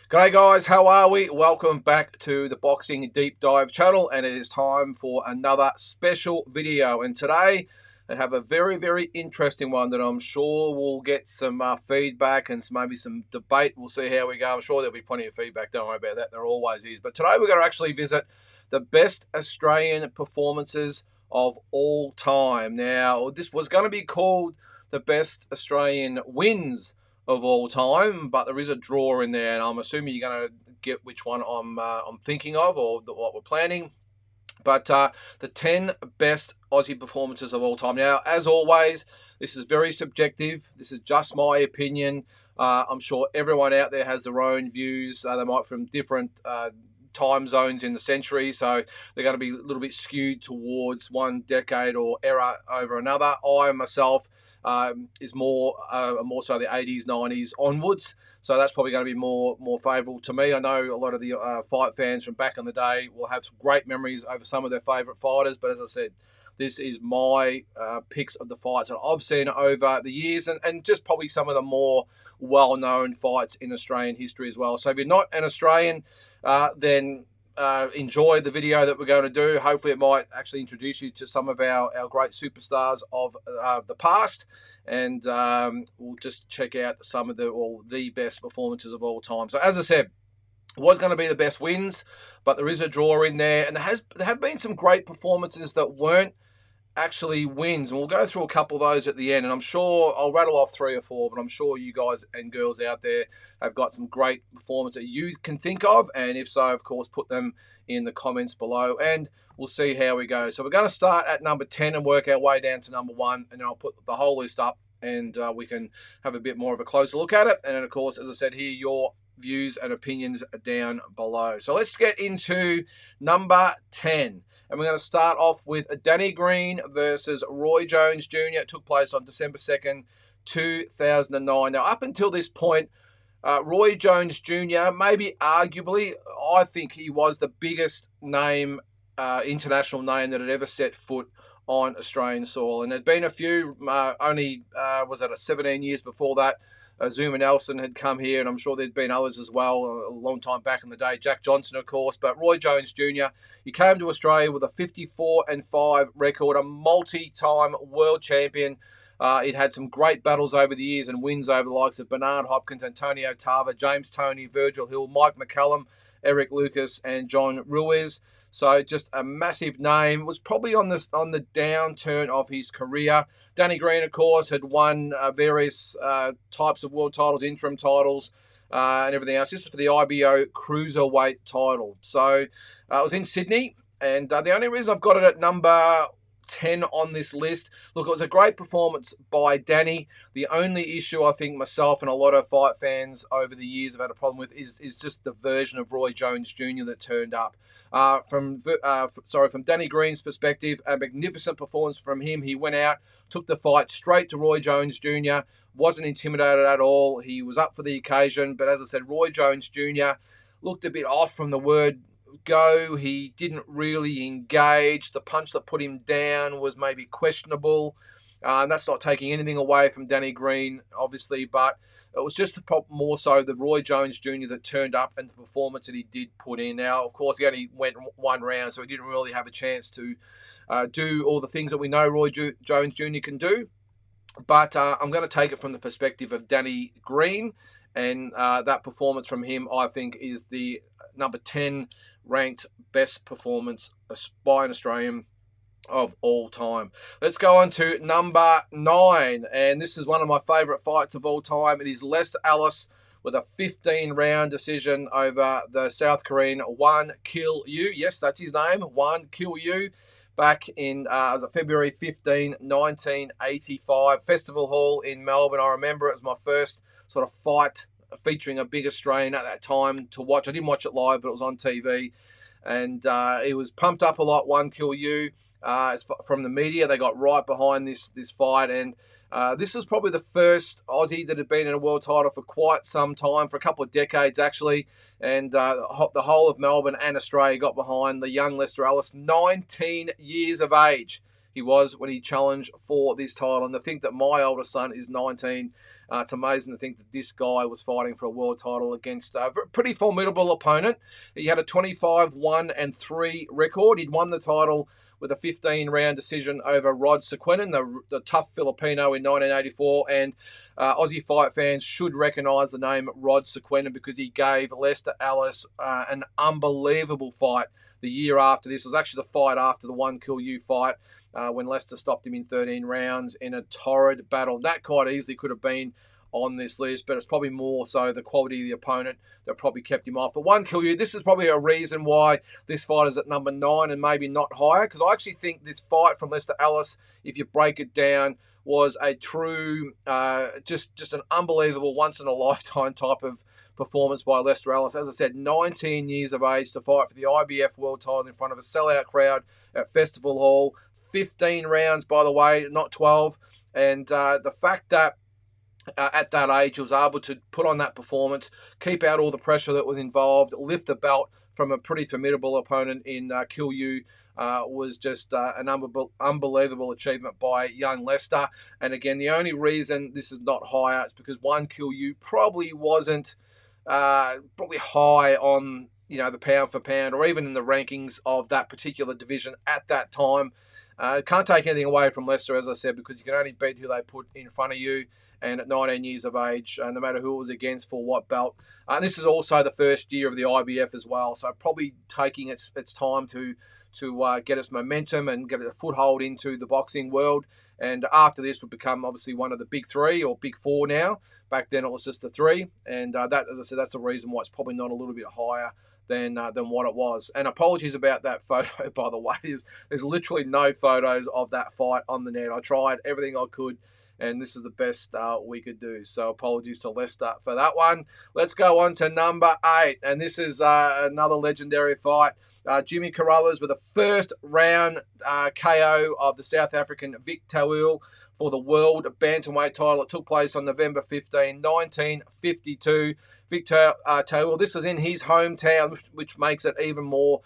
G'day guys, how are we? Welcome back to the Boxing Deep Dive channel, and it is time for another special video. And today I have a very interesting one that I'm sure will get some feedback and maybe some debate. We'll see how we go. I'm sure there'll be plenty of feedback, don't worry about that, there always is. But today we're going to actually visit the best Australian performances of all time. Now, this was going to be called the best Australian wins of all time, but there is a draw in there, and I'm assuming you're going to get which one I'm thinking of, or what we're planning. But the 10 best Aussie performances of all time. Now, as always, this is very subjective. This is just my opinion. I'm sure everyone out there has their own views. They might from different time zones in the century, so they're going to be a little bit skewed towards one decade or era over another. I myself is more so the 80s, 90s onwards. So that's probably going to be more favourable to me. I know a lot of the fight fans from back in the day will have some great memories over some of their favourite fighters. But as I said, this is my picks of the fights that I've seen over the years, and just probably some of the more well-known fights in Australian history as well. So if you're not an Australian, then enjoy the video that we're going to do. Hopefully it might actually introduce you to some of our great superstars of the past, and we'll just check out some of the best performances of all time. So as I said, it was going to be the best wins, but there is a draw in there, and there have been some great performances that weren't actually wins, and we'll go through a couple of those at the end, and I'm sure I'll rattle off 3 or 4, but I'm sure you guys and girls out there have got some great performances that you can think of, and if so, of course, put them in the comments below, and we'll see how we go. So we're going to start at number 10 and work our way down to number 1, and then I'll put the whole list up, and we can have a bit more of a closer look at it, and then, of course, as I said here, your views and opinions are down below. So let's get into number 10. And we're going to start off with Danny Green versus Roy Jones Jr. It took place on December 2nd, 2009. Now, up until this point, Roy Jones Jr., maybe arguably, I think he was the biggest name, international name that had ever set foot on Australian soil. And there'd been a few, was it 17 years before that, Zuma Nelson had come here, and I'm sure there'd been others as well a long time back in the day. Jack Johnson, of course, but Roy Jones Jr., he came to Australia with a 54-5 record, a multi-time world champion. He'd had some great battles over the years and wins over the likes of Bernard Hopkins, Antonio Tarver, James Toney, Virgil Hill, Mike McCallum, Eric Lucas, and John Ruiz. So just a massive name. Was probably on the downturn of his career. Danny Green, of course, had won various types of world titles, interim titles, and everything else, just for the IBO Cruiserweight title. So it was in Sydney, and the only reason I've got it at number 10 on this list, look, it was a great performance by Danny. The only issue I think myself and a lot of fight fans over the years have had a problem with is just the version of Roy Jones Jr. that turned up. From Danny Green's perspective, a magnificent performance from him. He went out, took the fight straight to Roy Jones Jr., wasn't intimidated at all. He was up for the occasion, but as I said, Roy Jones Jr. looked a bit off from the word go. He didn't really engage. The punch that put him down was maybe questionable. That's not taking anything away from Danny Green, obviously, but it was just more so the Roy Jones Jr. that turned up and the performance that he did put in. Now, of course, he only went one round, so he didn't really have a chance to do all the things that we know Roy Jones Jr. can do. But I'm going to take it from the perspective of Danny Green, and that performance from him, I think, is the number 10 ranked best performance by an Australian of all time. Let's go on to number 9, and this is one of my favourite fights of all time. It is Lester Ellis with a 15-round decision over the South Korean One Kill You. Yes, that's his name, One Kill You. Back in February 15, 1985, Festival Hall in Melbourne. I remember it was my first sort of fight featuring a big Australian at that time to watch. I didn't watch it live, but it was on TV, and it was pumped up a lot. One Kill You. From the media, they got right behind this fight, and this was probably the first Aussie that had been in a world title for quite some time, for a couple of decades actually, and the whole of Melbourne and Australia got behind the young Lester Ellis, 19 years of age he was when he challenged for this title. And to think that my oldest son is 19 It's amazing to think that this guy was fighting for a world title against a pretty formidable opponent. He had a 25-1-3 record. He'd won the title with a 15-round decision over Rod Sequenin, the tough Filipino in 1984. And Aussie fight fans should recognise the name Rod Sequenin because he gave Lester Ellis an unbelievable fight the year after this. It was actually the fight after the One Kill You fight when Lester stopped him in 13 rounds in a torrid battle. That quite easily could have been on this list, but it's probably more so the quality of the opponent that probably kept him off. But One Kill You, this is probably a reason why this fight is at number 9 and maybe not higher, because I actually think this fight from Lester Ellis, if you break it down, was a true, just an unbelievable once-in-a-lifetime type of performance by Lester Ellis. As I said, 19 years of age to fight for the IBF world title in front of a sellout crowd at Festival Hall. 15 rounds, by the way, not 12. And the fact that at that age, he was able to put on that performance, keep out all the pressure that was involved, lift the belt from a pretty formidable opponent in Kill You was just an unbelievable achievement by young Lester. And again, the only reason this is not higher is because One Kill You probably wasn't probably high on the pound for pound or even in the rankings of that particular division at that time. Can't take anything away from Lester, as I said, because you can only beat who they put in front of you. And at 19 years of age, no matter who it was against for what belt. This is also the first year of the IBF as well, so probably taking its time to get its momentum and get a foothold into the boxing world. And after this would become obviously one of the big 3 or big 4 now. Back then it was just the 3, and that, as I said, that's the reason why it's probably not a little bit higher than what it was. And apologies about that photo, by the way. There's literally no photos of that fight on the net. I tried everything I could, and this is the best we could do. So apologies to Lester for that one. Let's go on to number 8, and this is another legendary fight. Jimmy Carruthers with a first round KO of the South African Vic T for the world bantamweight title. It took place on November 15, 1952. Vic T, this was in his hometown, which makes it even more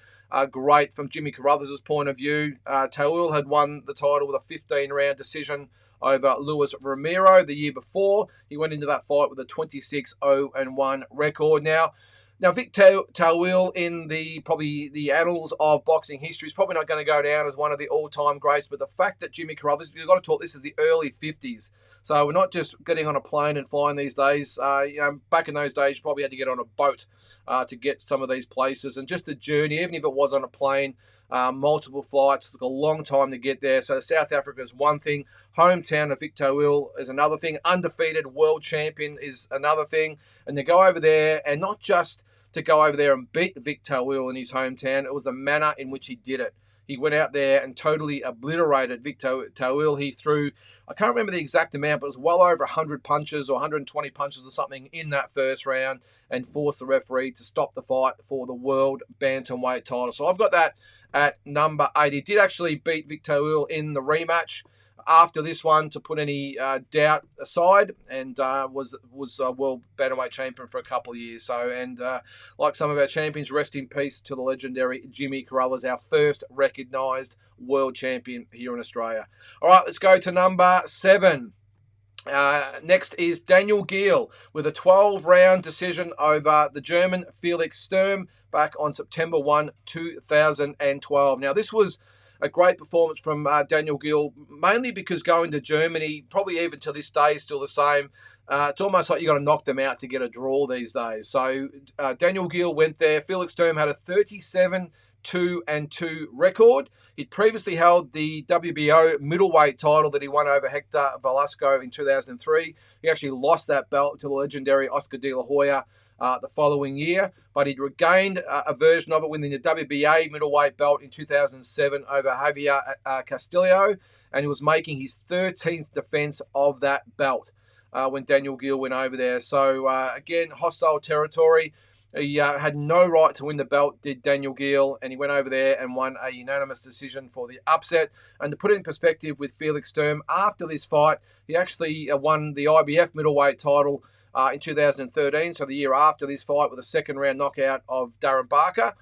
great from Jimmy Carruthers' point of view. T had won the title with a 15-round decision over Luis Romero the year before. He went into that fight with a 26-0-1 record. Now, Vic T in probably the annals of boxing history is probably not going to go down as one of the all-time greats, but the fact that Jimmy Carruthers, you've got to talk, this is the early 50s. So we're not just getting on a plane and flying these days. Back in those days, you probably had to get on a boat to get some of these places. And just the journey, even if it was on a plane, multiple flights, took a long time to get there. So South Africa is one thing. Hometown of Vic T is another thing. Undefeated world champion is another thing. And to go over there, and not just to go over there and beat Vic T in his hometown, it was the manner in which he did it. He went out there and totally obliterated Vic T. He threw, I can't remember the exact amount, but it was well over 100 punches or 120 punches or something in that first round, and forced the referee to stop the fight for the world bantamweight title. So I've got that at number 8. He did actually beat Vic T in the rematch after this one, to put any doubt aside, and was a world bantamweight champion for a couple of years. So, and like some of our champions, rest in peace to the legendary Jimmy Carruthers, our first recognised world champion here in Australia. All right, let's go to number 7. Next is Daniel Giel with a 12-round decision over the German Felix Sturm back on September 1, 2012. Now, this was a great performance from Daniel Giel, mainly because going to Germany, probably even to this day, is still the same. It's almost like you got to knock them out to get a draw these days. So Daniel Giel went there. Felix Sturm had a 37-2-2 record. He'd previously held the WBO middleweight title that he won over Hector Velasco in 2003. He actually lost that belt to the legendary Oscar De La Hoya the following year, but he'd regained a version of it winning the WBA middleweight belt in 2007 over Javier Castillo, and he was making his 13th defense of that belt when Daniel Giel went over there. So again, hostile territory. He had no right to win the belt, did Daniel Giel, and he went over there and won a unanimous decision for the upset. And to put it in perspective with Felix Sturm, after this fight, he actually won the IBF middleweight title in 2013, so the year after this fight, with a second-round knockout of Darren Barker,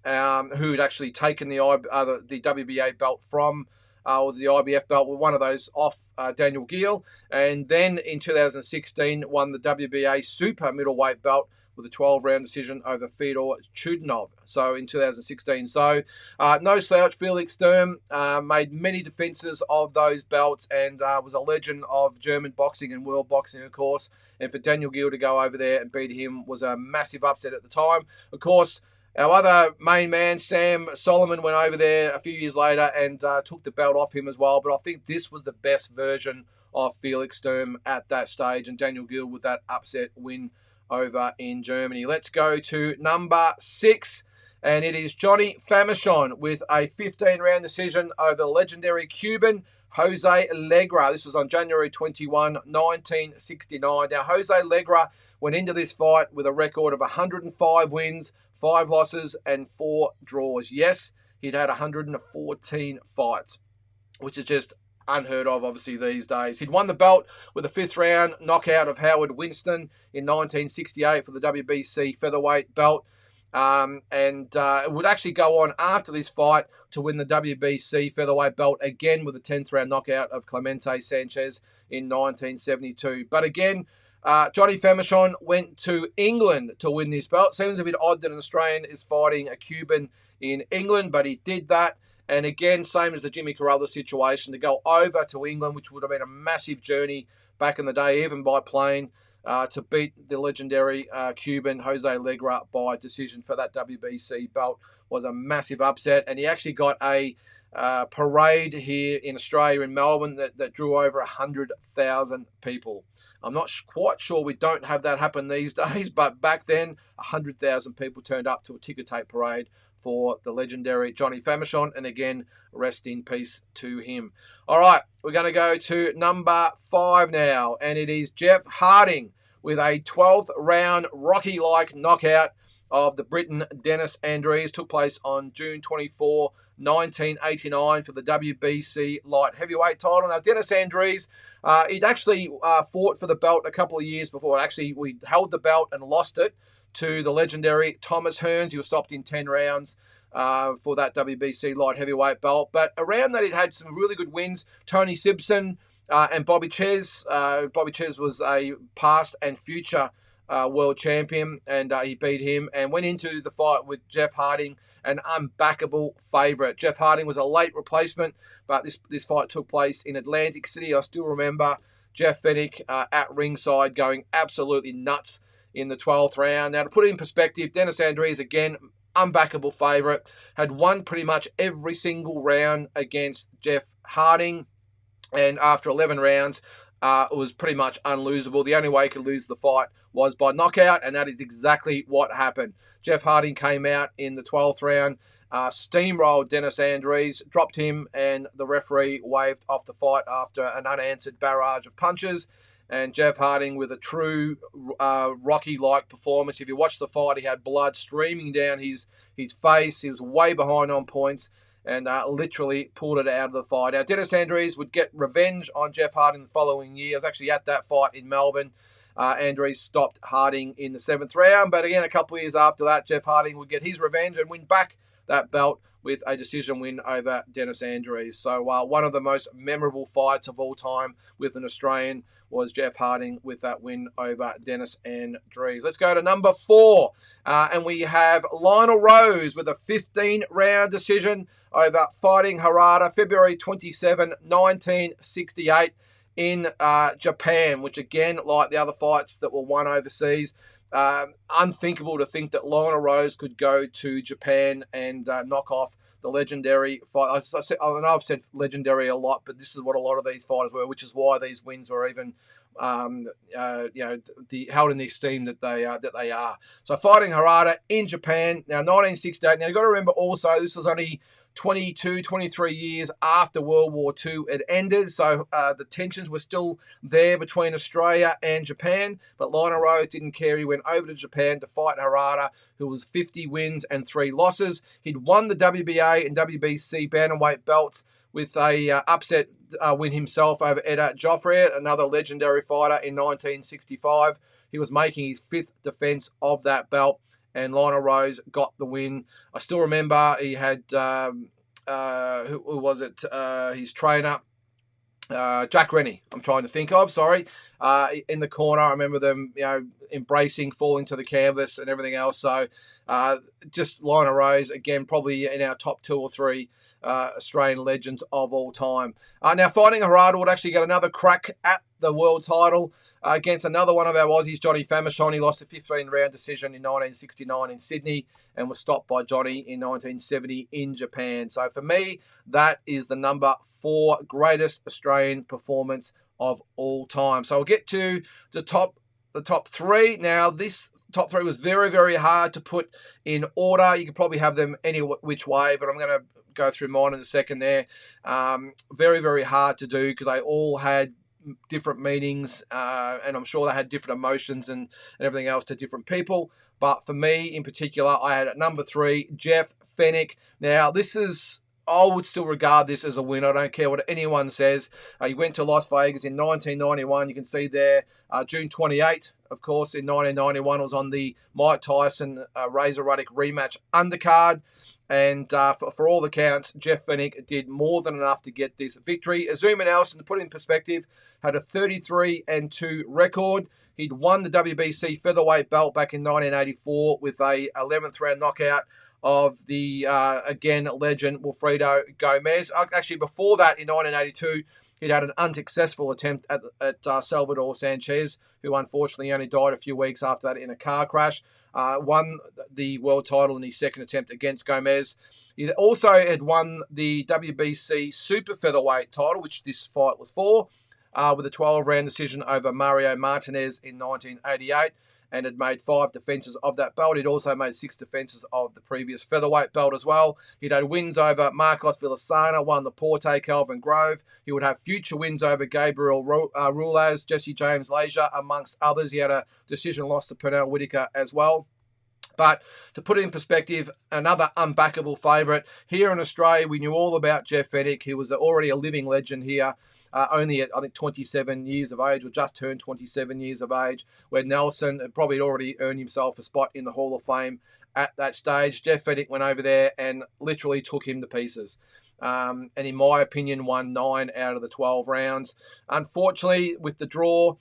who had actually taken the WBA belt from with the IBF belt, with one of those off Daniel Gill. And then in 2016, won the WBA super middleweight belt with a 12-round decision over Fedor Chudinov. So in 2016. So no slouch, Felix Sturm made many defenses of those belts and was a legend of German boxing and world boxing, of course. And for Daniel Gill to go over there and beat him was a massive upset at the time. Of course, our other main man, Sam Solomon, went over there a few years later and took the belt off him as well. But I think this was the best version of Felix Sturm at that stage, and Daniel Gill with that upset win over in Germany. Let's go to number 6, and it is Johnny Famechon with a 15-round decision over the legendary Cuban Jose Legra. This was on January 21, 1969. Now, Jose Legra went into this fight with a record of 105 wins, 5 losses, and 4 draws. Yes, he'd had 114 fights, which is just unheard of, obviously, these days. He'd won the belt with a 5th round knockout of Howard Winston in 1968 for the WBC featherweight belt. It would actually go on after this fight to win the WBC featherweight belt again with a 10th round knockout of Clemente Sanchez in 1972. But again, Johnny Famechon went to England to win this belt. Seems a bit odd that an Australian is fighting a Cuban in England, but he did that. And again, same as the Jimmy Carruthers situation, to go over to England, which would have been a massive journey back in the day, even by plane, to beat the legendary Cuban Jose Legra by decision for that WBC belt was a massive upset. And he actually got a parade here in Australia, in Melbourne, that drew over 100,000 people. I'm not quite sure we don't have that happen these days, but back then, 100,000 people turned up to a ticker tape parade for the legendary Johnny Famechon, and again, rest in peace to him. All right, we're going to go to number 5 now, and it is Jeff Harding with a 12th round Rocky-like knockout of the Briton Dennis Andrees. Took place on June 24, 1989 for the WBC light heavyweight title. Now, Dennis Andrees, he'd actually fought for the belt a couple of years before. Actually, we held the belt and lost it to the legendary Thomas Hearns. He was stopped in 10 rounds for that WBC light heavyweight belt. But around that, he'd had some really good wins. Tony Simpson and Bobby Ches. Bobby Ches was a past and future world champion, and he beat him and went into the fight with Jeff Harding, an unbackable favourite. Jeff Harding was a late replacement, but this fight took place in Atlantic City. I still remember Jeff Fennick at ringside going absolutely nuts in the 12th round. Now, to put it in perspective, Dennis Andrees, again, unbackable favourite, had won pretty much every single round against Jeff Harding, and after 11 rounds, it was pretty much unlosable. The only way he could lose the fight was by knockout, and that is exactly what happened. Jeff Harding came out in the 12th round, steamrolled Dennis Andrees, dropped him, and the referee waved off the fight after an unanswered barrage of punches. And Jeff Harding with a true Rocky-like performance. If you watch the fight, he had blood streaming down his face. He was way behind on points and literally pulled it out of the fight. Now, Dennis Andrees would get revenge on Jeff Harding the following year. I was actually at that fight in Melbourne. Andrees stopped Harding in the 7th round. But again, a couple of years after that, Jeff Harding would get his revenge and win back that belt with a decision win over Dennis Andrees. So one of the most memorable fights of all time with an Australian was Jeff Harding with that win over Dennis Andrees. Let's go to number 4. And we have Lon Rose with a 15-round decision over Fighting Hara, February 27, 1968 in Japan, which again, like the other fights that were won overseas, unthinkable to think that Lon Rose could go to Japan and knock off the legendary fight. I know I've said legendary a lot, but this is what a lot of these fighters were, which is why these wins were even held in the esteem that they are. So Fighting Hara in Japan, now 1968. Now you've got to remember also, this was only 22, 23 years after World War II had ended, so the tensions were still there between Australia and Japan, but Lon Rose didn't care. He went over to Japan to fight Hara, who was 50 wins and 3 losses. He'd won the WBA and WBC bantamweight belts with a upset win himself over Etta Joffre, another legendary fighter in 1965. He was making his 5th defence of that belt, and Lon Rose got the win. I still remember he had who was it? His trainer. Jack Rennie, I'm trying to think of, sorry. In the corner, I remember them, embracing, falling to the canvas and everything else. So just Lon Rose, again, probably in our top 2 or 3 Australian legends of all time. Now, fighting Hara would actually get another crack at the world title against another one of our Aussies, Johnny Famechon. He lost a 15-round decision in 1969 in Sydney and was stopped by Johnny in 1970 in Japan. So for me, that is the number 4 greatest Australian performance of all time. So I'll get to the top 3. Now, this top 3 was very, very hard to put in order. You could probably have them any which way, but I'm going to go through mine in a second there. Very, very hard to do because they all had different meanings, and I'm sure they had different emotions and everything else to different people. But for me in particular, I had at number 3, Jeff Fennick. Now, I would still regard this as a win. I don't care what anyone says. He went to Las Vegas in 1991. You can see there, June 28th, of course, in 1991. It was on the Mike Tyson Razor Ruddock rematch undercard. And for all the counts, Jeff Fennick did more than enough to get this victory. Azuma Nelson, to put it in perspective, had a 33-2 record. He'd won the WBC featherweight belt back in 1984 with a 11th round knockout of the, again, legend Wilfredo Gomez. Actually, before that, in 1982, he'd had an unsuccessful attempt at Salvador Sanchez, who unfortunately only died a few weeks after that in a car crash. Won the world title in his second attempt against Gomez. He also had won the WBC super featherweight title, which this fight was for, with a 12-round decision over Mario Martinez in 1988. And had made 5 defences of that belt. He'd also made 6 defences of the previous featherweight belt as well. He'd had wins over Marcos Villasana, won the Porte Calvin Grove. He would have future wins over Gabriel Ruelas, Jesse James Leisure, amongst others. He had a decision loss to Pernell Whitaker as well. But to put it in perspective, another unbackable favourite. Here in Australia, we knew all about Jeff Fennick. He was already a living legend here. Only at, I think, 27 years of age, or just turned 27 years of age, where Nelson had probably already earned himself a spot in the Hall of Fame at that stage. Jeff Fennick went over there and literally took him to pieces. And in my opinion, won 9 out of the 12 rounds. Unfortunately, with the draw,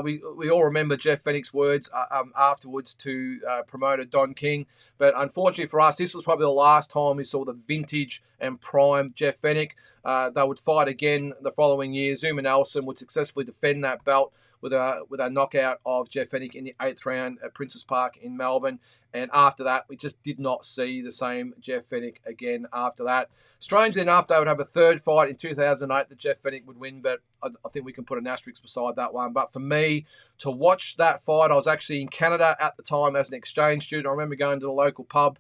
we all remember Jeff Fennick's words afterwards to promoter Don King. But unfortunately for us, this was probably the last time we saw the vintage and prime Jeff Fennick. They would fight again the following year. Zuma Nelson would successfully defend that belt with a knockout of Jeff Fennick in the 8th round at Princes Park in Melbourne. And after that, we just did not see the same Jeff Fennick again after that. Strangely enough, they would have a third fight in 2008 that Jeff Fennick would win, but I think we can put an asterisk beside that one. But for me, to watch that fight, I was actually in Canada at the time as an exchange student. I remember going to the local pub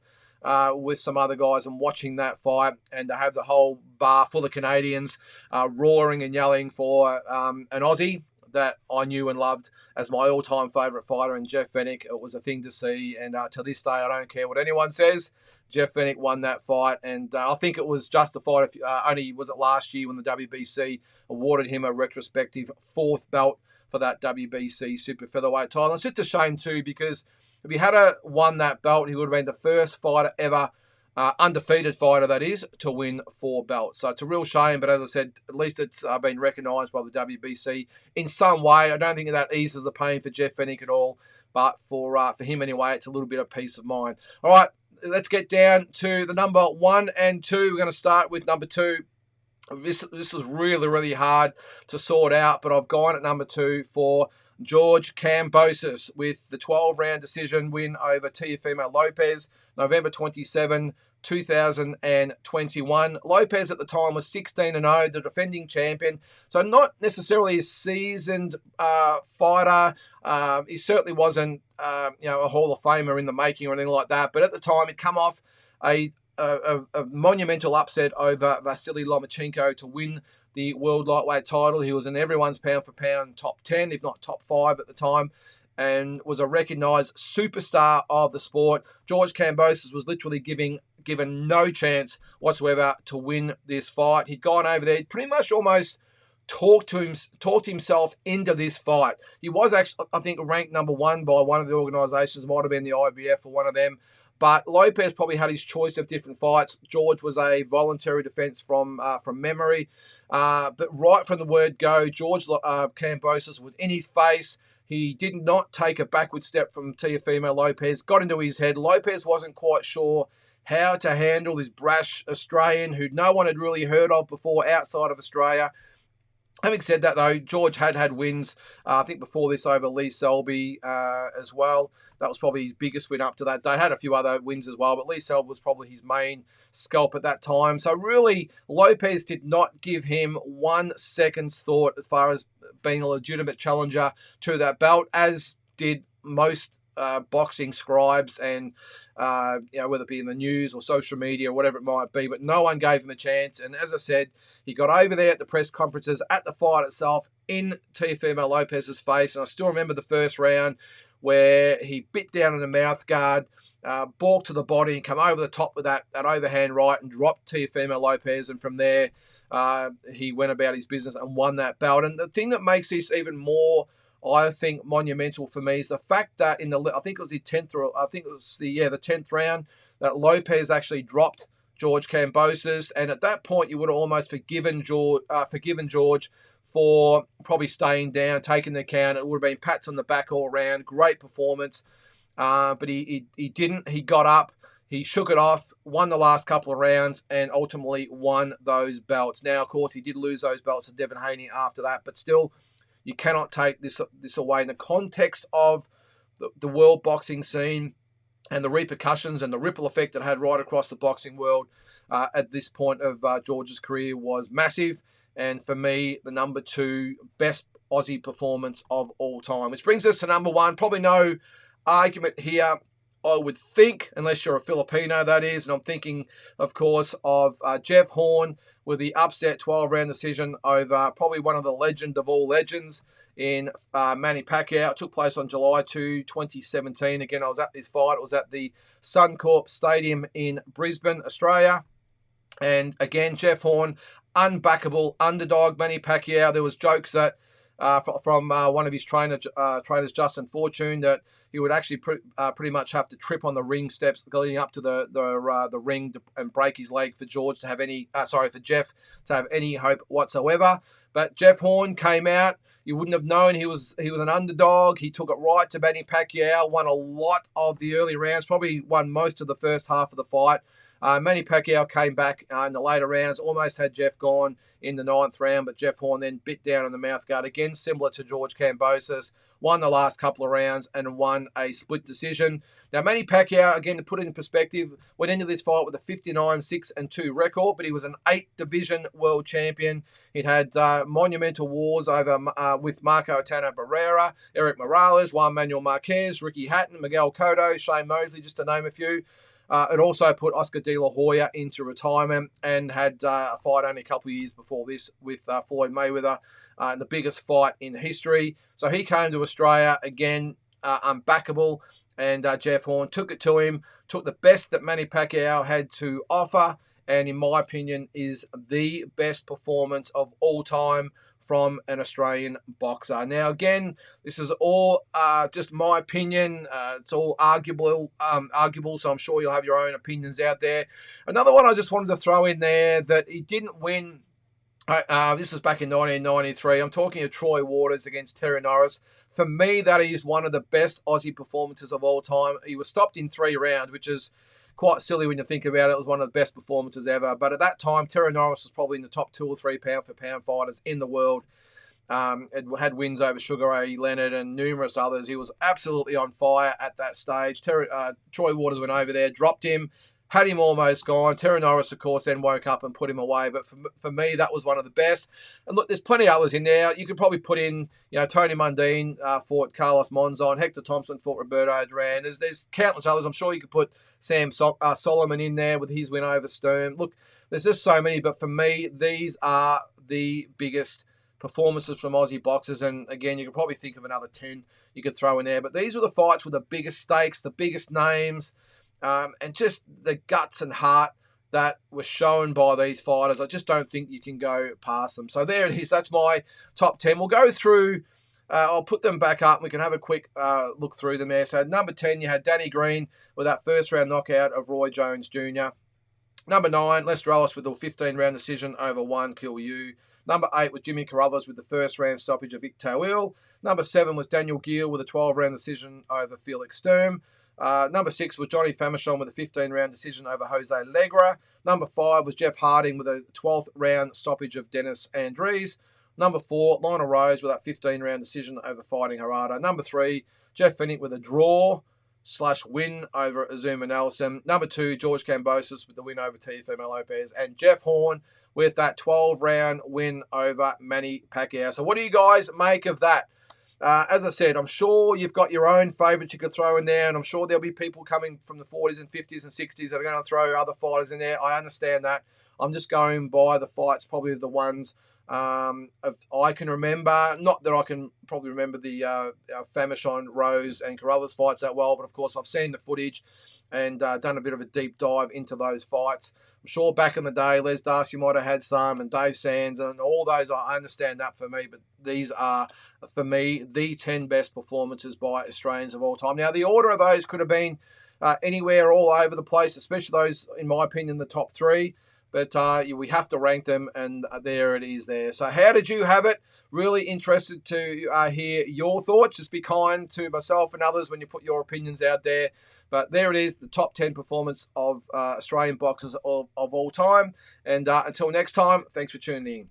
with some other guys and watching that fight, and to have the whole bar full of Canadians roaring and yelling for an Aussie that I knew and loved as my all-time favourite fighter, and Jeff Fennick. It was a thing to see, and to this day, I don't care what anyone says. Jeff Fennick won that fight, and I think it was justified. Only was it last year when the WBC awarded him a retrospective 4th belt for that WBC super featherweight title. It's just a shame too, because if he had won that belt, he would have been the first fighter ever, undefeated fighter that is, to win 4 belts. So it's a real shame, but as I said, at least it's been recognised by the WBC in some way. I don't think that eases the pain for Jeff Fennick at all, but for him anyway, it's a little bit of peace of mind. All right, let's get down to the number 1 and 2. We're going to start with number 2. This was really, really hard to sort out, but I've gone at number 2 for George Cambos with the 12-round decision win over Teofimo Lopez, November 27, 2021. Lopez at the time was 16-0, the defending champion, so not necessarily a seasoned fighter. He certainly wasn't a Hall of Famer in the making or anything like that, but at the time he'd come off a monumental upset over Vasily Lomachenko to win the world lightweight title. He was in everyone's pound-for-pound top 10, if not top 5 at the time, and was a recognised superstar of the sport. George Cambos was literally given no chance whatsoever to win this fight. He'd gone over there, pretty much almost talked himself into this fight. He was actually, I think, ranked number 1 by one of the organisations, might have been the IBF or one of them, But Lopez probably had his choice of different fights. George was a voluntary defence from memory. But right from the word go, George Cambos was in his face. He did not take a backward step from Teofimo Lopez. Got into his head. Lopez wasn't quite sure how to handle this brash Australian who no one had really heard of before outside of Australia. Having said that, though, George had wins, I think, before this over Lee Selby as well. That was probably his biggest win up to that date. Had a few other wins as well, but Lee Selby was probably his main scalp at that time. So really, Lopez did not give him 1 second's thought as far as being a legitimate challenger to that belt, as did most boxing scribes and, whether it be in the news or social media or whatever it might be, but no one gave him a chance. And as I said, he got over there at the press conferences, at the fight itself, in Teofimo Lopez's face. And I still remember the first round where he bit down on the mouth guard, balked to the body and come over the top with that overhand right and dropped Teofimo Lopez. And from there, he went about his business and won that belt. And the thing that makes this even more, I think, monumental for me is the fact that I think it was the 10th, or I think it was the 10th round, that Lopez actually dropped George Cambos, and at that point you would have almost forgiven George for probably staying down, taking the count. It would have been pats on the back all around, great performance, but he didn't. He got up, he shook it off, won the last couple of rounds, and ultimately won those belts. Now, of course, he did lose those belts to Devin Haney after that, but still, you cannot take this away in the context of the world boxing scene and the repercussions and the ripple effect it had right across the boxing world at this point of George's career was massive. And for me, the number 2 best Aussie performance of all time. Which brings us to number 1. Probably no argument here, I would think, unless you're a Filipino, that is. And I'm thinking, of course, of Jeff Horn with the upset 12-round decision over probably one of the legend of all legends in Manny Pacquiao. It took place on July 2, 2017. Again, I was at this fight. It was at the Suncorp Stadium in Brisbane, Australia. And again, Jeff Horn, unbackable underdog Manny Pacquiao. There was jokes that from one of his trainers, Justin Fortune, that he would actually pretty much have to trip on the ring steps leading up to the ring and break his leg for George to have any, for Jeff to have any hope whatsoever. But Jeff Horn came out. You wouldn't have known he was an underdog. He took it right to Manny Pacquiao, won a lot of the early rounds, probably won most of the first half of the fight. Manny Pacquiao came back in the later rounds, almost had Jeff gone in the 9th round, but Jeff Horn then bit down on the mouthguard, again similar to George Cambos, won the last couple of rounds and won a split decision. Now, Manny Pacquiao, again, to put it in perspective, went into this fight with a 59-6-2 record, but he was an 8-division world champion. He'd had monumental wars over with Marco Tano Barrera, Eric Morales, Juan Manuel Marquez, Ricky Hatton, Miguel Cotto, Shane Mosley, just to name a few. It also put Oscar De La Hoya into retirement and had a fight only a couple of years before this with Floyd Mayweather, the biggest fight in history. So he came to Australia, again, unbackable, and Jeff Horn took it to him, took the best that Manny Pacquiao had to offer, and in my opinion is the best performance of all time from an Australian boxer. Now, again, this is all just my opinion. It's all arguable, so I'm sure you'll have your own opinions out there. Another one I just wanted to throw in there that he didn't win. This was back in 1993. I'm talking of Troy Waters against Terry Norris. For me, that is one of the best Aussie performances of all time. He was stopped in 3 rounds, which is quite silly when you think about it. It was one of the best performances ever. But at that time, Terry Norris was probably in the top 2 or 3 pound-for-pound fighters in the world. Had wins over Sugar Ray Leonard and numerous others. He was absolutely on fire at that stage. Troy Waters went over there, dropped him, had him almost gone. Terry Norris, of course, then woke up and put him away. But for me, that was one of the best. And look, there's plenty of others in there. You could probably put in, Tony Mundine fought Carlos Monzon. Hector Thompson fought Roberto Duran. There's countless others. I'm sure you could put Sam Solomon in there with his win over Sturm. Look, there's just so many. But for me, these are the biggest performances from Aussie boxers. And again, you could probably think of another 10 you could throw in there. But these were the fights with the biggest stakes, the biggest names, and just the guts and heart that was shown by these fighters. I just don't think you can go past them. So there it is. That's my top 10. We'll go through I'll put them back up. We can have a quick look through them there. So number 10, you had Danny Green with that first-round knockout of Roy Jones Jr. Number 9, Lester Ellis with a 15-round decision over One Kill You. Number 8 was Jimmy Carruthers with the first-round stoppage of Vic T. Number 7 was Daniel Gill with a 12-round decision over Felix Sturm. Number 6 was Johnny Famechon with a 15-round decision over Jose Legra. Number 5 was Jeff Harding with a 12th round stoppage of Dennis Andries. Number 4, Lon Rose with that 15-round decision over Fighting Hara. Number 3, Jeff Fennick with a draw/win over Azuma Nelson. Number 2, George Cambos with the win over Teofimo Lopez. And Jeff Horn with that 12-round win over Manny Pacquiao. So what do you guys make of that? As I said, I'm sure you've got your own favourites you could throw in there, and I'm sure there'll be people coming from the 40s and 50s and 60s that are going to throw other fighters in there. I understand that. I'm just going by the fights, probably the ones I can remember. Not that I can probably remember the Famechon, Rose and Carruthers fights that well, but of course I've seen the footage and done a bit of a deep dive into those fights. I'm sure back in the day, Les Darcy might have had some, and Dave Sands, and all those, I understand that for me, but these are, for me, the 10 best performances by Australians of all time. Now, the order of those could have been anywhere all over the place, especially those, in my opinion, the top 3. But we have to rank them, and there it is there. So how did you have it? Really interested to hear your thoughts. Just be kind to myself and others when you put your opinions out there. But there it is, the top 10 performance of Australian boxers of all time. And until next time, thanks for tuning in.